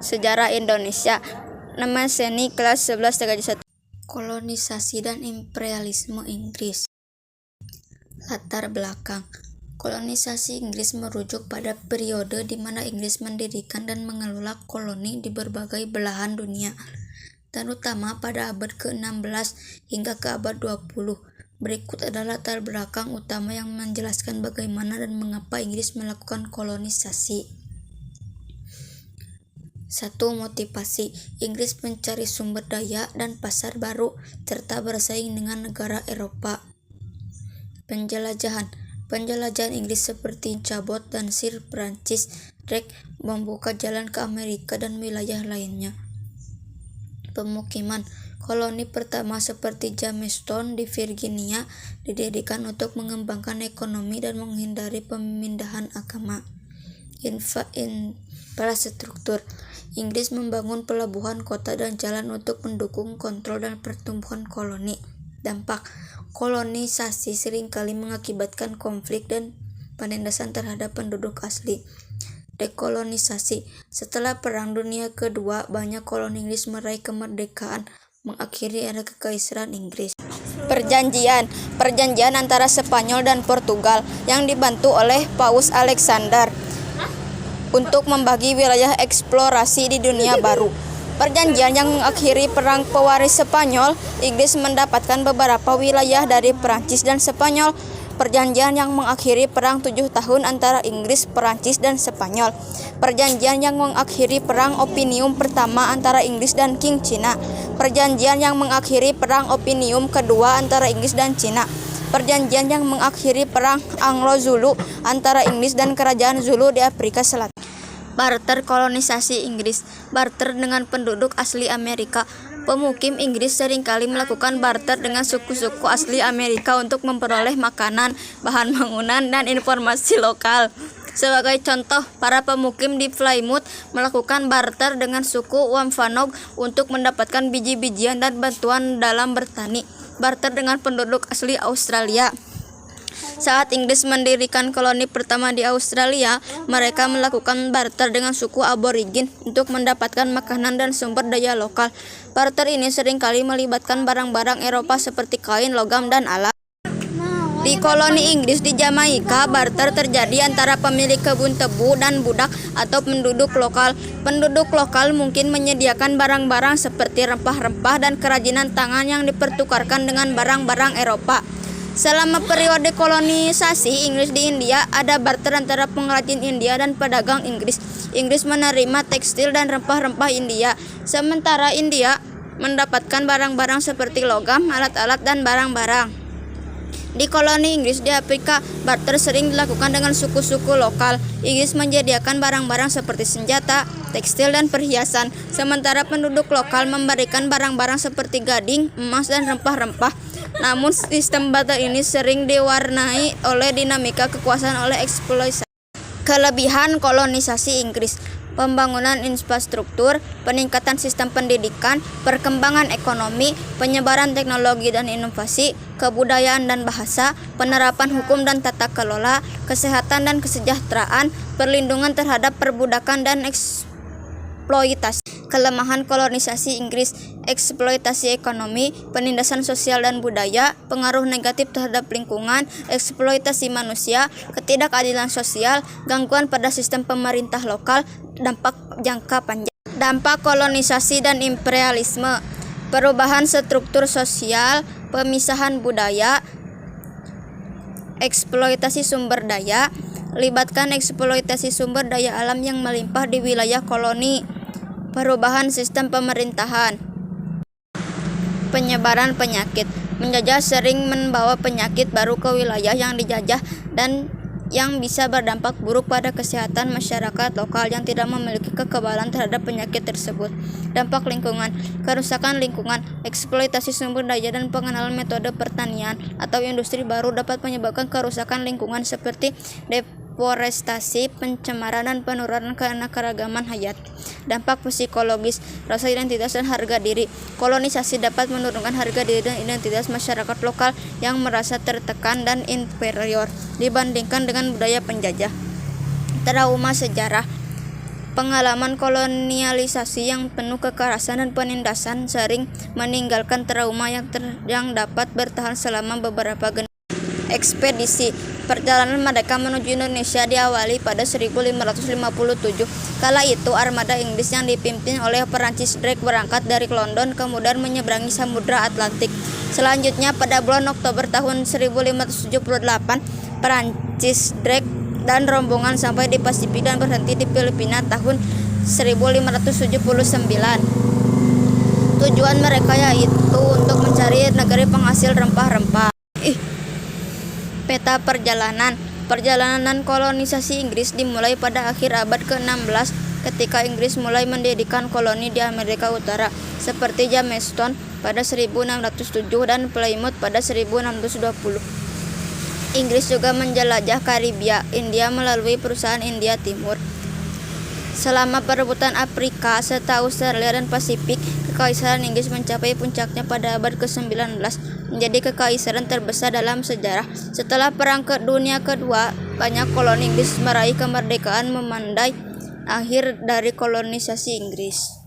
Sejarah Indonesia. Nama Seni kelas 11 TKJ 1. Kolonisasi dan imperialisme Inggris. Latar belakang. Kolonisasi Inggris merujuk pada periode di mana Inggris mendirikan dan mengelola koloni di berbagai belahan dunia, terutama pada abad ke-16 hingga ke abad 20. Berikut adalah latar belakang utama yang menjelaskan bagaimana dan mengapa Inggris melakukan kolonisasi. 1. Motivasi. Inggris mencari sumber daya dan pasar baru, serta bersaing dengan negara Eropa. Penjelajahan. Penjelajahan Inggris seperti Cabot dan Sir Francis Drake membuka jalan ke Amerika dan wilayah lainnya. Pemukiman. Koloni pertama seperti Jamestown di Virginia didirikan untuk mengembangkan ekonomi dan menghindari pemindahan agama. Infrastruktur. Inggris membangun pelabuhan, kota, dan jalan untuk mendukung kontrol dan pertumbuhan koloni. Dampak. Kolonisasi seringkali mengakibatkan konflik dan penindasan terhadap penduduk asli. Dekolonisasi. Setelah Perang Dunia Kedua, banyak koloni Inggris meraih kemerdekaan, mengakhiri era Kekaisaran Inggris. Perjanjian antara Spanyol dan Portugal yang dibantu oleh Paus Alexander untuk membagi wilayah eksplorasi di dunia baru. Perjanjian yang mengakhiri Perang Pewaris Spanyol, Inggris mendapatkan beberapa wilayah dari Perancis dan Spanyol. Perjanjian yang mengakhiri Perang 7 tahun antara Inggris, Perancis, dan Spanyol. Perjanjian yang mengakhiri Perang Opinium Pertama antara Inggris dan Qing Cina. Perjanjian yang mengakhiri Perang Opinium Kedua antara Inggris dan Cina. Perjanjian yang mengakhiri Perang Anglo-Zulu antara Inggris dan Kerajaan Zulu di Afrika Selatan. Barter kolonisasi Inggris. Barter dengan penduduk asli Amerika. Pemukim Inggris seringkali melakukan barter dengan suku-suku asli Amerika untuk memperoleh makanan, bahan bangunan, dan informasi lokal. Sebagai contoh, para pemukim di Plymouth melakukan barter dengan suku Wampanoag untuk mendapatkan biji-bijian dan bantuan dalam bertani. Barter dengan penduduk asli Australia. Saat Inggris mendirikan koloni pertama di Australia, mereka melakukan barter dengan suku aborigin untuk mendapatkan makanan dan sumber daya lokal. Barter ini seringkali melibatkan barang-barang Eropa seperti kain, logam, dan alat. Di koloni Inggris di Jamaika, barter terjadi antara pemilik kebun tebu dan budak atau penduduk lokal. Penduduk lokal mungkin menyediakan barang-barang seperti rempah-rempah dan kerajinan tangan yang dipertukarkan dengan barang-barang Eropa. Selama periode kolonisasi Inggris di India, ada barter antara pengrajin India dan pedagang Inggris. Inggris menerima tekstil dan rempah-rempah India, sementara India mendapatkan barang-barang seperti logam, alat-alat, dan barang-barang. Di koloni Inggris di Afrika, barter sering dilakukan dengan suku-suku lokal. Inggris menyediakan barang-barang seperti senjata, tekstil, dan perhiasan, sementara penduduk lokal memberikan barang-barang seperti gading, emas, dan rempah-rempah. Namun sistem barter ini sering diwarnai oleh dinamika kekuasaan oleh eksploitasi. Kelebihan kolonisasi Inggris. Pembangunan infrastruktur, peningkatan sistem pendidikan, perkembangan ekonomi, penyebaran teknologi dan inovasi, kebudayaan dan bahasa, penerapan hukum dan tata kelola, kesehatan dan kesejahteraan, perlindungan terhadap perbudakan dan eksploitasi. Kelemahan kolonisasi Inggris, eksploitasi ekonomi, penindasan sosial dan budaya, pengaruh negatif terhadap lingkungan, eksploitasi manusia, ketidakadilan sosial, gangguan pada sistem pemerintah lokal, dampak jangka panjang. Dampak kolonisasi dan imperialisme. Perubahan struktur sosial, pemisahan budaya, eksploitasi sumber daya, libatkan eksploitasi sumber daya alam yang melimpah di wilayah koloni. Perubahan sistem pemerintahan. Penyebaran penyakit. Menjajah sering membawa penyakit baru ke wilayah yang dijajah dan yang bisa berdampak buruk pada kesehatan masyarakat lokal yang tidak memiliki kekebalan terhadap penyakit tersebut. Dampak lingkungan. Kerusakan lingkungan, eksploitasi sumber daya dan pengenalan metode pertanian atau industri baru dapat menyebabkan kerusakan lingkungan seperti deforestasi, pencemaran, dan penurunan keanekaragaman hayat. Dampak psikologis, rasa identitas dan harga diri. Kolonisasi dapat menurunkan harga diri dan identitas masyarakat lokal yang merasa tertekan dan inferior dibandingkan dengan budaya penjajah. Trauma sejarah. Pengalaman kolonialisasi yang penuh kekerasan dan penindasan sering meninggalkan trauma yang dapat bertahan selama beberapa generasi. Ekspedisi perjalanan mereka menuju Indonesia diawali pada 1557. Kala itu armada Inggris yang dipimpin oleh Francis Drake berangkat dari London kemudian menyeberangi Samudra Atlantik. Selanjutnya pada bulan Oktober tahun 1578, Francis Drake dan rombongan sampai di Pasifik dan berhenti di Filipina tahun 1579. Tujuan mereka yaitu untuk mencari negeri penghasil rempah-rempah. Peta perjalanan kolonisasi Inggris dimulai pada akhir abad ke-16 ketika Inggris mulai mendirikan koloni di Amerika Utara seperti Jamestown pada 1607 dan Plymouth pada 1620. Inggris juga menjelajah Karibia, India melalui perusahaan India Timur. Selama perebutan Afrika serta Australia dan Pasifik, Kekaisaran Inggris mencapai puncaknya pada abad ke-19, menjadi kekaisaran terbesar dalam sejarah. Setelah Perang Dunia Kedua, banyak koloni Inggris meraih kemerdekaan memandai akhir dari kolonisasi Inggris.